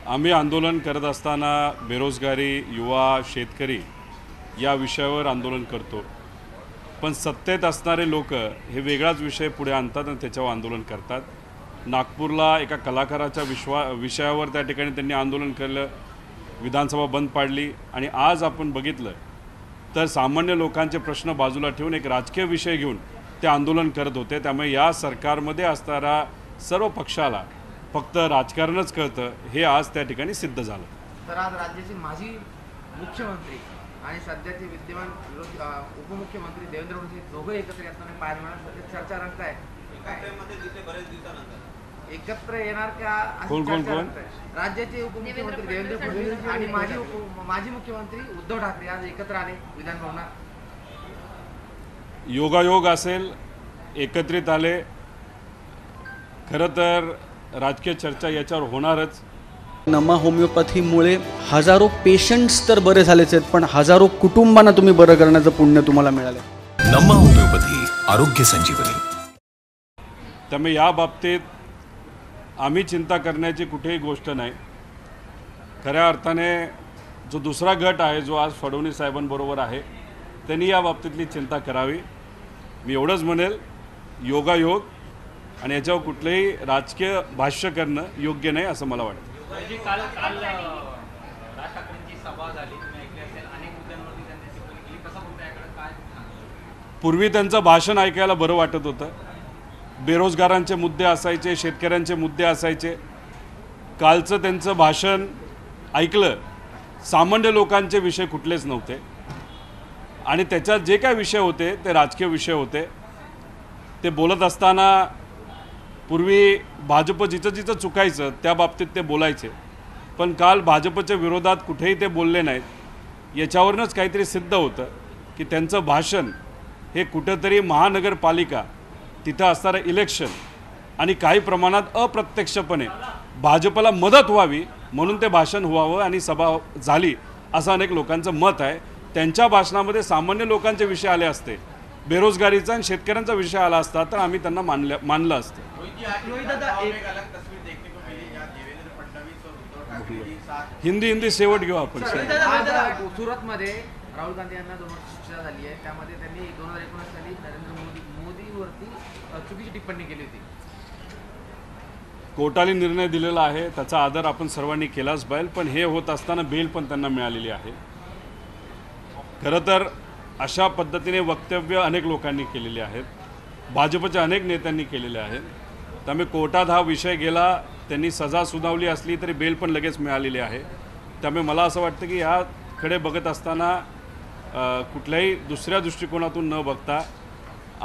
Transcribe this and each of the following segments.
आम्ही आंदोलन करत असताना बेरोजगारी, युवा, शेतकरी या विषयावर आंदोलन करतो। पण सत्तेत असणारे लोक हे वेगळाच विषय पुढे आणतात आणि त्याच्यावर आंदोलन करतात। नागपूरला एका कलाकाराच्या विषयावर त्या ठिकाणी त्यांनी आंदोलन केलं, विधानसभा बंद पाडली आणि आज आपण बघितलं तर सामान्य लोकांचे प्रश्न बाजूला ठेवून एक राजकीय विषय घेऊन ते आंदोलन करत होते। त्यामुळे या सरकारमध्ये असणारा सर्व पक्षाला फक्त राजकारणच कळतं हे आज त्या ठिकाणी सिद्ध झालं। तर आज राज्याचे माजी मुख्यमंत्री आणि सध्याचे विद्यमान उपमुख्यमंत्री देवेंद्र फडणवीस दोघे एकत्र येताना पाहायला मिळालं, चर्चा रंगत आहे। एकत्र येणार का? कोण कोण कोण? राज्याचे उपमुख्यमंत्री देवेंद्र फडणवीस आणि माजी मुख्यमंत्री उद्धव ठाकरे आज एकत्र आले विधानभवनात। योगायोग असेल, एकत्रित आले। खरं तर राजकीय चर्चा याच्यावर होणारच। नमा होमिओपॅथीमुळे हजारो पेशंट्स तर बरे झालेच आहेत, पण हजारो कुटुंबांना तुम्ही बरं करण्याचं पुण्य तुम्हाला मिळालं। नमा होमिओपॅथी, आरोग्य संजीवनी। त्यामुळे या बाबतीत आम्ही चिंता करण्याची कुठेही गोष्ट नाही। खऱ्या अर्थाने जो दुसरा गट आहे जो आज फडणवीस साहेबांबरोबर आहे त्यांनी या बाबतीतली चिंता करावी। मी एवढंच म्हणेल, योगायोग आणि याच्यावर कुठलेही राजकीय भाष्य करणं योग्य नाही असं मला वाटतं। काल काल राज ठाकरेंची सभा झाली, तुम्ही ऐकली असेल, अनेक मुद्द्यांवरती त्यांनी टिप्पणी केली, कसं होतं याकडे काय? पूर्वी त्यांचं भाषण ऐकायला बरं वाटत होतं, बेरोजगारांचे मुद्दे असायचे, शेतकऱ्यांचे मुद्दे असायचे। कालचं त्यांचं भाषण ऐकलं, सामान्य लोकांचे विषय कुठलेच नव्हते आणि त्याच्यात जे काय विषय होते ते राजकीय विषय होते। ते बोलत असताना पूर्वी भाजप जिथं जिथं चुकायचं त्या बाबतीत ते बोलायचे, पण काल भाजपच्या विरोधात कुठेही ते बोलले नाहीत। याच्यावरूनच काहीतरी सिद्ध होतं की त्यांचं भाषण हे कुठंतरी महानगरपालिका, तिथं असणारं इलेक्शन आणि काही प्रमाणात अप्रत्यक्षपणे भाजपला मदत व्हावी म्हणून ते भाषण व्हावं आणि सभा झाली असं अनेक लोकांचं मत आहे। त्यांच्या भाषणामध्ये सामान्य लोकांचे विषय आले असते, बेरोजगारीचा आणि शेतकऱ्यांचा विषय आला असता तर आम्ही त्यांना मानलं असतं। हिंदी शेवट घेऊ आपण। सुरत मध्ये राहुल गांधी यांना 2 वर्ष शिक्षा झाली आहे, त्यामध्ये त्यांनी 2019 साली नरेंद्र मोदीवरती चुकीची टिप्पणी केली होती। कोर्टाने निर्णय दिलेला आहे, त्याचा आदर आपण सर्वांनी केलाच पाहिजे, पण हे होत असताना बेल पण त्यांना मिळालेली आहे। खरं तर अशा पद्धतीने वक्तव्य अनेक लोकांनी केलेली आहेत, भाजपच्या अनेक नेत्यांनी केलेले आहेत। त्यामुळे कोर्टात हा विषय गेला, त्यांनी सजा सुनावली असली तरी बेल पण लगेच मिळालेली आहे। त्यामुळे मला असं वाटतं की याकडे बघत असताना कुठल्याही दुसऱ्या दृष्टिकोनातून न बघता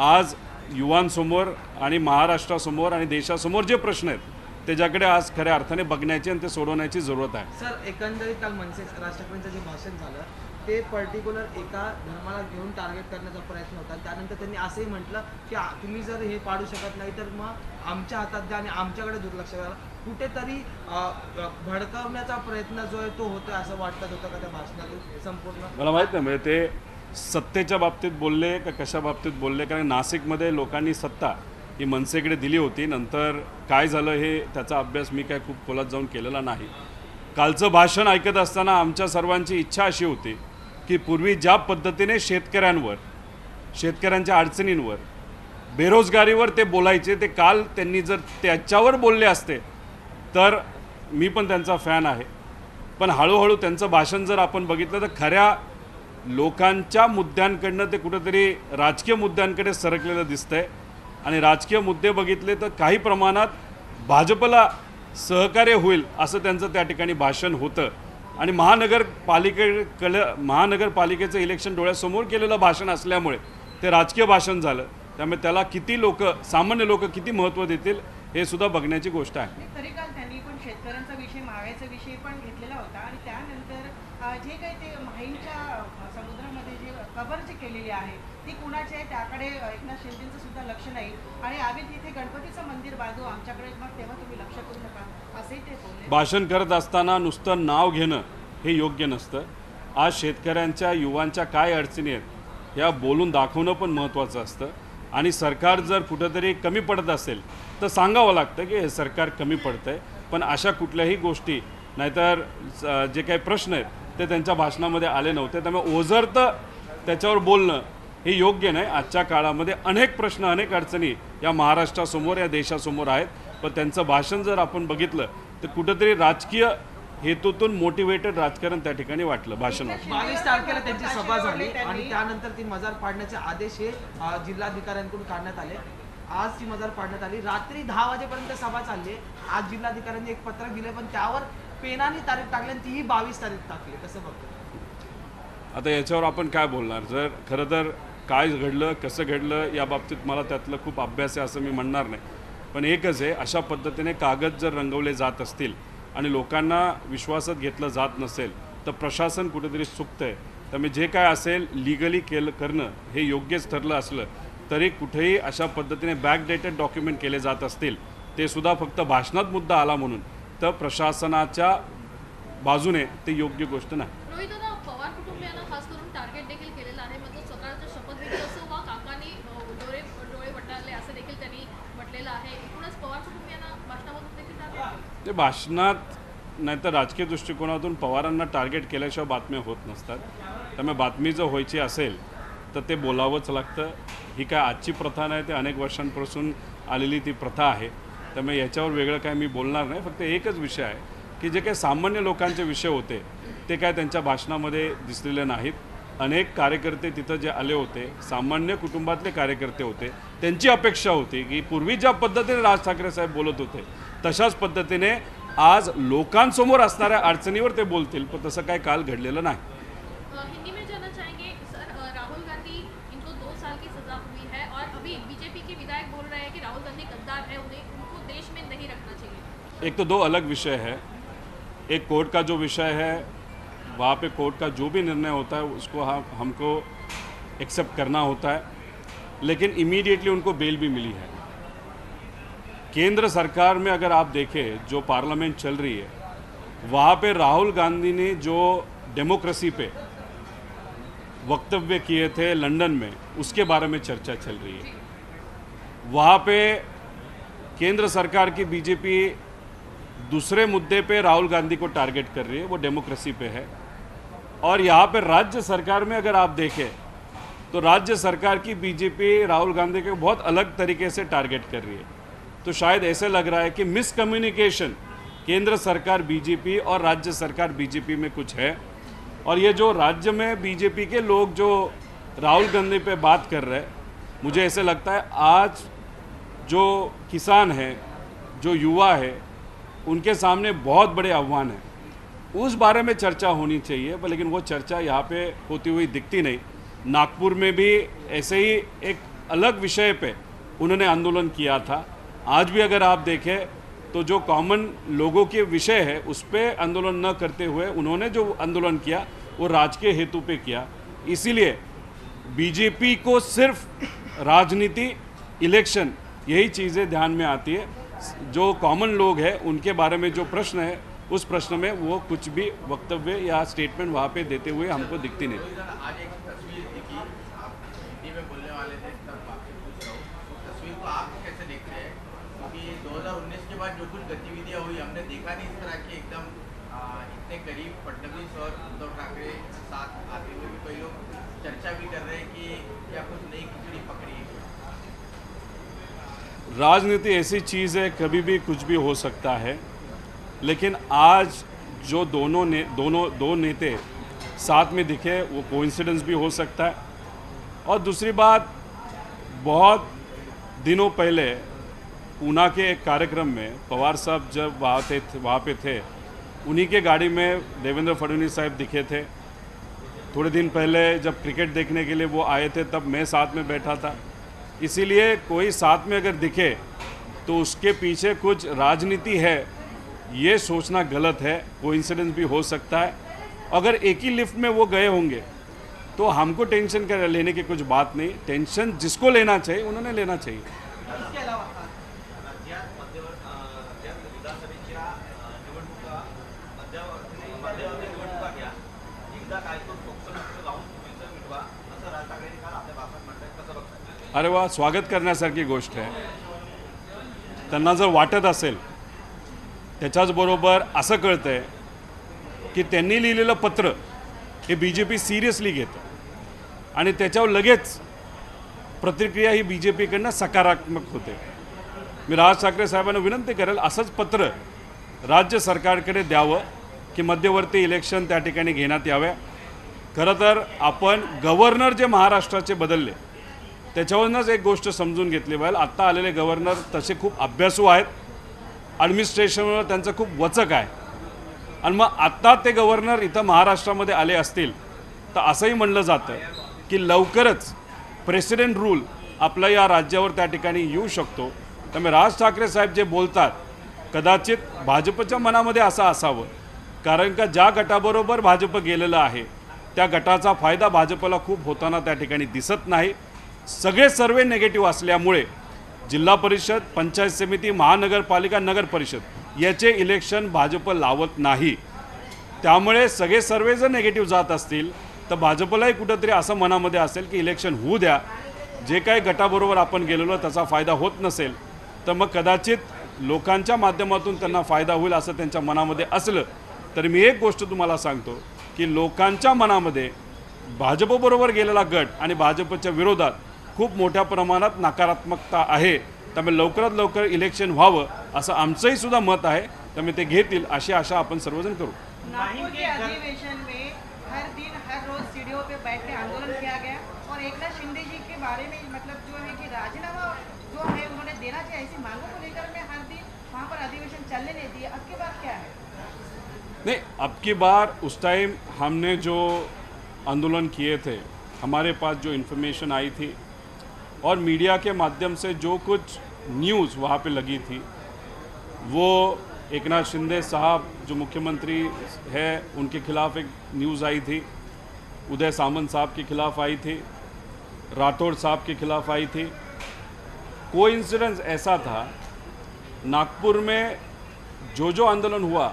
आज युवांसमोर आणि महाराष्ट्रासमोर आणि देशासमोर जे प्रश्न आहेत त्याच्याकडे आज खऱ्या अर्थाने बघण्याची आणि ते सोडवण्याची जरूरत आहे। सर, एकंदरीत काल मनसे राज ठाकरेंचं जे भाषण झालं ते पर्टिक्युलर एका धर्माला घेऊन टार्गेट करण्याचा प्रयत्न होता। त्यानंतर त्यांनी असंही म्हटलं की तुम्ही जर हे पाडू शकत नाही तर मग आमच्या हातात द्या आणि आमच्याकडे दुर्लक्ष करा। कुठेतरी भडकावण्याचा प्रयत्न जो आहे तो होतोय असं वाटत होतं का त्या भाषणातून संपूर्ण? मला माहीत नाही म्हणजे ते सत्तेच्या बाबतीत बोलले का कशा बाबतीत बोलले, कारण नाशिकमध्ये लोकांनी सत्ता ही मनसेकडे दिली होती। नंतर काय झालं हे त्याचा अभ्यास मी काय खूप खोलात जाऊन केलेला नाही। कालचं भाषण ऐकत असताना आमच्या सर्वांची इच्छा अशी होती की पूर्वी ज्या पद्धतीने शेतकऱ्यांवर, शेतकऱ्यांच्या अडचणींवर, बेरोजगारीवर ते बोलायचे, ते काल त्यांनी जर त्याच्यावर बोलले असते तर मी पण त्यांचा फॅन आहे। पण हळूहळू त्यांचं भाषण जर आपण बघितलं तर खऱ्या लोकांच्या मुद्द्यांकडनं ते कुठेतरी राजकीय मुद्द्यांकडे सरकलेलं दिसतंय आणि राजकीय मुद्दे बघितले तर काही प्रमाणात भाजपला सहकार्य होईल असं त्यांचं त्या ठिकाणी भाषण होतं आणि महानगरपालिकेचं इलेक्शन डोळ्यासमोर केलेलं भाषण असल्यामुळे ते राजकीय भाषण झालं। त्यामुळे त्याला किती लोक, सामान्य लोक किती महत्त्व देतील हे सुद्धा बघण्याची गोष्ट आहे। तरी काल त्यांनी पण शेतकऱ्यांचा विषय, महागाईचा विषय पण घेतलेला होता आणि त्यानंतर जे काही ते माहीमच्या समुद्रामध्ये जे कबर जे केलेली आहे ती कुणाची आहे त्याकडे एकनाथ शिंदेचं सुद्धा लक्ष नाही आणि आम्ही तिथे गणपतीचं मंदिर बांधू आमच्याकडे, मग तेव्हा तुम्ही लक्ष करू नका असंही ते बोलले। भाषण करत असताना नुसतं नाव घेणं हे योग्य नसतं। आज शेतकऱ्यांच्या, युवांच्या काय अडचणी आहेत ह्या बोलून दाखवणं पण महत्त्वाचं असतं आणि सरकार जर कुठेतरी कमी पडत असेल तर सांगावं लागतं की हे सरकार कमी पडतंय, पण अशा कुठल्याही गोष्टी नाहीतर जे काही प्रश्न आहेत ते त्यांच्या भाषणामध्ये आले नव्हते. त्यामुळे ओझरतं त्याच्यावर बोलणं हे योग्य नाही. आजच्या काळामध्ये अनेक प्रश्न अनेक अडचणी या महाराष्ट्रासमोर या देशासमोर आहेत. पण त्यांचं भाषण जर आपण बघितलं तर कुठंतरी राजकीय हेतूतून मोटिवेटेड राजकारण त्या ठिकाणी वाटलं भाषण वाटलं. 22 तारखेला त्यांची सभा झाली आणि त्यानंतर ती मजार पाडण्याचे आदेश हे जिल्हाधिकाऱ्यांकडून काढण्यात आले. आज ती मजार पाडण्यात आली. रात्री 10 वाजेपर्यंत सभा चालली. आज जिल्हाधिकाऱ्यांनी एक पत्रक दिले पण त्यावर पेनाने तारीख टाकली आणि तीही 22 तारीख टाकली. कसं बघतो? आता याच्यावर आपण काय बोलणार? जर खरं तर काय घडलं कसं घडलं या बाबतीत मला त्यातलं खूप अभ्यास आहे असं मी म्हणणार नाही. पण एकच आहे, अशा पद्धतीने कागद जर रंगवले जात असतील आणि लोकांना विश्वासात घेतलं जात नसेल तर प्रशासन कुठेतरी चुकतं आहे. त्यामुळे जे काय असेल लिगली करणं हे योग्यच ठरलं असलं तरी कुठेही अशा पद्धतीने बॅकडेटेड डॉक्युमेंट केले जात असतील ते सुद्धा फक्त भाषणात मुद्दा आला म्हणून तर प्रशासनाच्या बाजूने ते योग्य गोष्ट नाही. रोहित दादा, पवार कुटुंबियांना खास करून टार्गेट देखील केलेलं आहे. म्हणजे स्वतःच्या शपथविधी असो वा काकांनी डोळे वटारले असं देखील त्यांनी म्हटलेलं आहे. एकूणच पवार कुटुंबियांना भाषणामधून देखील टार्गेट ते भाषणात नाही तर राजकीय दृष्टिकोनातून पवारांना टार्गेट केल्याशिवाय बातम्या होत नसतात. त्यामुळे बातमी जर व्हायची असेल तर ते बोलावंच लागतं. ही काय आजची प्रथा नाही, ते अनेक वर्षांपासून आलेली ती प्रथा आहे. त्यामुळे याच्यावर वेगळं काय मी बोलणार नाही. फक्त एकच विषय आहे की जे काही सामान्य लोकांचे विषय होते ते काय त्यांच्या भाषणामध्ये दिसलेले नाहीत. अनेक कार्यकर्ते तिथं जे आले होते सामान्य कुटुंबातले कार्यकर्ते होते. त्यांची अपेक्षा होती की पूर्वी ज्या पद्धतीने राज ठाकरे साहेब बोलत होते तशाच पद्धतीने आज लोकांसमोर असणाऱ्या अडचणीवर ते बोलतील. पण तसं काय काल घडलेलं नाही. हिंदी में जानना चाहेंगे सर, राहुल गांधी, इनको 2 साल की सजा हुई है और अभी बीजेपी के विधायक बोल रहे हैं कि राहुल गांधी गद्दार है, उनको देश में नहीं रखना चाहिए. एक तो दो अलग विषय है. एक कोर्ट का जो विषय है वहाँ पे कोर्ट का जो भी निर्णय होता है उसको हमको एक्सेप्ट करना होता है. लेकिन इमीडिएटली उनको बेल भी मिली है. केंद्र सरकार में अगर आप देखें जो पार्लियामेंट चल रही है वहाँ पे राहुल गांधी ने जो डेमोक्रेसी पे वक्तव्य किए थे लंदन में उसके बारे में चर्चा चल रही है. वहाँ पे केंद्र सरकार की बीजेपी दूसरे मुद्दे पे राहुल गांधी को टारगेट कर रही है, वो डेमोक्रेसी पे है. और यहाँ पे राज्य सरकार में अगर आप देखें तो राज्य सरकार की बीजेपी राहुल गांधी को बहुत अलग तरीके से टारगेट कर रही है. तो शायद ऐसे लग रहा है कि मिसकम्युनिकेशन केंद्र सरकार बीजेपी और राज्य सरकार बीजेपी में कुछ है. और ये जो राज्य में बीजेपी के लोग जो राहुल गांधी पे बात कर रहे हैं, मुझे ऐसे लगता है आज जो किसान हैं, जो युवा है, उनके सामने बहुत बड़े आह्वान हैं. उस बारे में चर्चा होनी चाहिए. पर लेकिन वो चर्चा यहाँ पे होती हुई दिखती नहीं. नागपुर में भी ऐसे ही एक अलग विषय पे उन्होंने आंदोलन किया था. आज भी अगर आप देखें तो जो कॉमन लोगों के विषय है उस पर आंदोलन न करते हुए उन्होंने जो आंदोलन किया वो राजकीय हेतु पे किया. इसीलिए बीजेपी को सिर्फ राजनीति, इलेक्शन यही चीज़ें ध्यान में आती है. जो कॉमन लोग हैं उनके बारे में जो प्रश्न है उस प्रश्न में वो कुछ भी वक्तव्य या स्टेटमेंट वहाँ पे देते हुए हमको दिखती नहीं. आज एक तस्वीर दिखी, आप हिंदी में बोलने वाले थे तब आपसे पूछ रहा हूँ, उस तस्वीर को आप कैसे देखते हैं? क्योंकि 2019 के बाद जो कुछ गतिविधियाँ हुई हमने देखा नहीं इस तरह की एकदम इतने करीब फडणवीस और उद्धव ठाकरे साथ आते हुए भी कई लोग चर्चा भी कर रहे हैं कि क्या कुछ नई खिचड़ी पकड़ी है. राजनीति ऐसी चीज़ है कभी भी कुछ भी हो सकता है. लेकिन आज जो दो नेता साथ में दिखे वो कोइंसिडेंस भी हो सकता है. और दूसरी बात, बहुत दिनों पहले पूना के एक कार्यक्रम में पवार साहब जब वहाँ पे थे उन्हीं के गाड़ी में देवेंद्र फडणवीस साहब दिखे थे. थोड़े दिन पहले जब क्रिकेट देखने के लिए वो आए थे तब मैं साथ में बैठा था. इसीलिए कोई साथ में अगर दिखे तो उसके पीछे कुछ राजनीति है ये सोचना गलत है. कोइंसिडेंस भी हो सकता है. अगर एक ही लिफ्ट में वो गए होंगे तो हमको टेंशन कर लेने की कुछ बात नहीं. टेंशन जिसको लेना चाहिए उन्होंने लेना चाहिए. इसके अलावा अरे वा, स्वागत करण्यासारखी गोष्ट आहे. त्यांना जर वाटत असेल त्याच्याचबरोबर असं कळतं आहे की त्यांनी लिहिलेलं पत्र हे BJP सिरियसली घेतं आणि त्याच्यावर लगेच प्रतिक्रिया ही BJPकडनं सकारात्मक होते. मी राज ठाकरे साहेबांना विनंती करेल असंच पत्र राज्य सरकारकडे द्यावं की मध्यवर्ती इलेक्शन त्या ठिकाणी घेण्यात याव्या. खरं तर आपण गव्हर्नर जे महाराष्ट्राचे बदलले त्याच्यावरूनच एक गोष्ट समजून घेतली पाहिजे. आत्ता आलेले गव्हर्नर तसे खूप अभ्यासू आहेत, ॲडमिनिस्ट्रेशनवर त्यांचं खूप वचक आहे आणि मग आत्ता ते गव्हर्नर इथं महाराष्ट्रामध्ये आले असतील तर असंही म्हणलं जातं की लवकरच प्रेसिडेंट रूल आपल्या या राज्यावर त्या ठिकाणी येऊ शकतो. त्यामुळे राज ठाकरे साहेब जे बोलतात कदाचित भाजपच्या मनामध्ये असं असावं, कारण का ज्या गटाबरोबर भाजप गेलेलं आहे त्या गटाचा फायदा भाजपला खूप होताना त्या ठिकाणी दिसत नाही. सगळे सर्वे नेगेटिव्ह असल्यामुळे जिल्हा परिषद, पंचायत समिती, महानगरपालिका, नगर परिषद याचे इलेक्शन भाजप लावत नाही. त्यामुळे सगळे सर्वे जर नेगेटिव्ह जात असतील तर भाजपलाही कुठंतरी असं मनामध्ये असेल की इलेक्शन होऊ द्या, जे काही गटाबरोबर आपण गेलेलो त्याचा फायदा होत नसेल तर मग कदाचित लोकांच्या माध्यमातून त्यांना फायदा होईल असं त्यांच्या मनामध्ये असलं तर मी एक गोष्ट तुम्हाला सांगतो की लोकांच्या मनामध्ये भाजपबरोबर गेलेला गट आणि भाजपच्या विरोधात खूप मोठ्या प्रमाणात नकारात्मकता आहे. त्यामुळे लवकरात लवकर इलेक्शन व्हावं असं आमचंही सुद्धा मत आहे. त्यामुळे ते घेतील अशी आशा आपण सर्वजण करू. नागपुर के अधिवेशन में हर दिन हर रोज सीढ़ियों पे बैठ के आंदोलन किया गया और एकनाथ शिंदे जी के बारे में मतलब जो है कि राजीनामा जो है उन्होंने देना चाहिए, ऐसी मांगों को लेकर में हर दिन वहाँ पर अधिवेशन चलने नहीं दिए. अब की बात क्या है? नहीं, अब की बार उस टाइम हमने जो आंदोलन किए थे, हमारे पास जो इन्फॉर्मेशन आई थी और मीडिया के माध्यम से जो कुछ न्यूज़ वहाँ पे लगी थी वो एकनाथ शिंदे साहब जो मुख्यमंत्री है उनके खिलाफ एक न्यूज़ आई थी, उदय सामंत साहब के खिलाफ आई थी, राठौड़ साहब के खिलाफ आई थी. कोइंसिडेंस ऐसा था, नागपुर में जो आंदोलन हुआ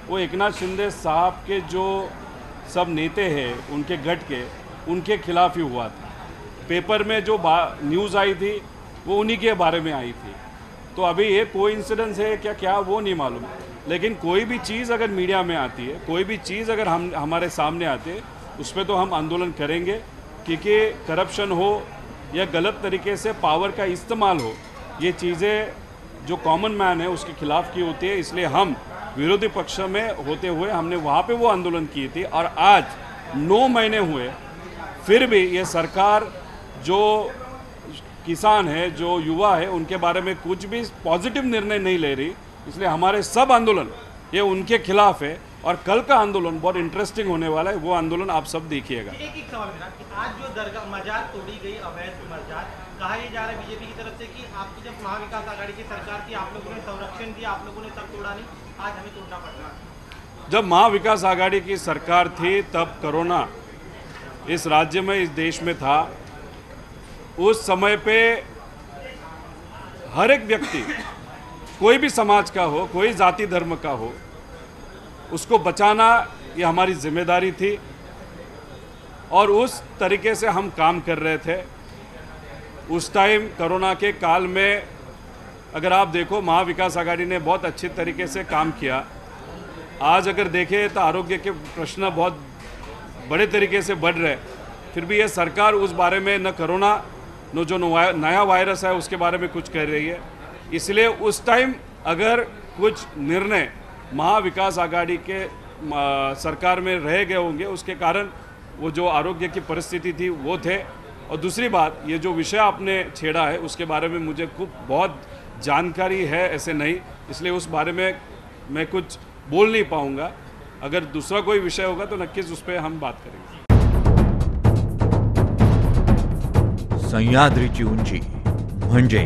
वो एकनाथ शिंदे साहब के जो सब नेता हैं उनके गट के उनके खिलाफ ही हुआ था. पेपर में जो न्यूज़ आई थी वो उन्हीं के बारे में आई थी. तो अभी ये कोइंसिडेंस है क्या वो नहीं मालूम, लेकिन कोई भी चीज़ अगर मीडिया में आती है, कोई भी चीज़ अगर हमारे सामने आती है उस पर तो हम आंदोलन करेंगे. क्योंकि करप्शन हो या गलत तरीके से पावर का इस्तेमाल हो, ये चीज़ें जो कॉमन मैन है उसके खिलाफ की होती है. इसलिए हम विरोधी पक्ष में होते हुए हमने वहाँ पे वो आंदोलन की थी और आज 9 महीने हुए फिर भी ये सरकार जो किसान है, जो युवा है, उनके बारे में कुछ भी पॉजिटिव निर्णय नहीं ले रही. इसलिए हमारे सब आंदोलन ये उनके खिलाफ है और कल का आंदोलन बहुत इंटरेस्टिंग होने वाला है. वो आंदोलन आप सब देखिएगा. एक सवाल मेरा कि आज जो दरगाह मजार तोड़ी गई, अवैध मजार, कहा यह जा रहा है बीजेपी की तरफ से कि आपकी जब महाविकास आघाड़ी की सरकार थी आप लोगों ने संरक्षण दिया, आप लोगों ने तब तोड़ा नहीं, आज हमें तोड़ना पड़ रहा है. जब महाविकास आघाड़ी की सरकार थी तब कोरोना इस राज्य में, इस देश में था. उस समय पे हर एक व्यक्ति, कोई भी समाज का हो, कोई जाति धर्म का हो, उसको बचाना ये हमारी जिम्मेदारी थी और उस तरीके से हम काम कर रहे थे. उस टाइम कोरोना के काल में अगर आप देखो महाविकास आघाड़ी ने बहुत अच्छे तरीके से काम किया. आज अगर देखें तो आरोग्य के प्रश्न बहुत बड़े तरीके से बढ़ रहे, फिर भी ये सरकार उस बारे में न कोरोना न जो नया वायरस है उसके बारे में कुछ कर रही है. इसलिए उस टाइम अगर कुछ निर्णय महाविकास आघाड़ी के सरकार में रह गए होंगे उसके कारण वो जो आरोग्य की परिस्थिति थी वो थे. और दूसरी बात, ये जो विषय आपने छेड़ा है उसके बारे में मुझे बहुत जानकारी है ऐसे नहीं, इसलिए उस बारे में मैं कुछ बोल नहीं पाऊँगा. अगर दूसरा कोई विषय होगा तो नक्कीच उस पर हम बात करेंगे. सह्याद्रीची उंची म्हणजे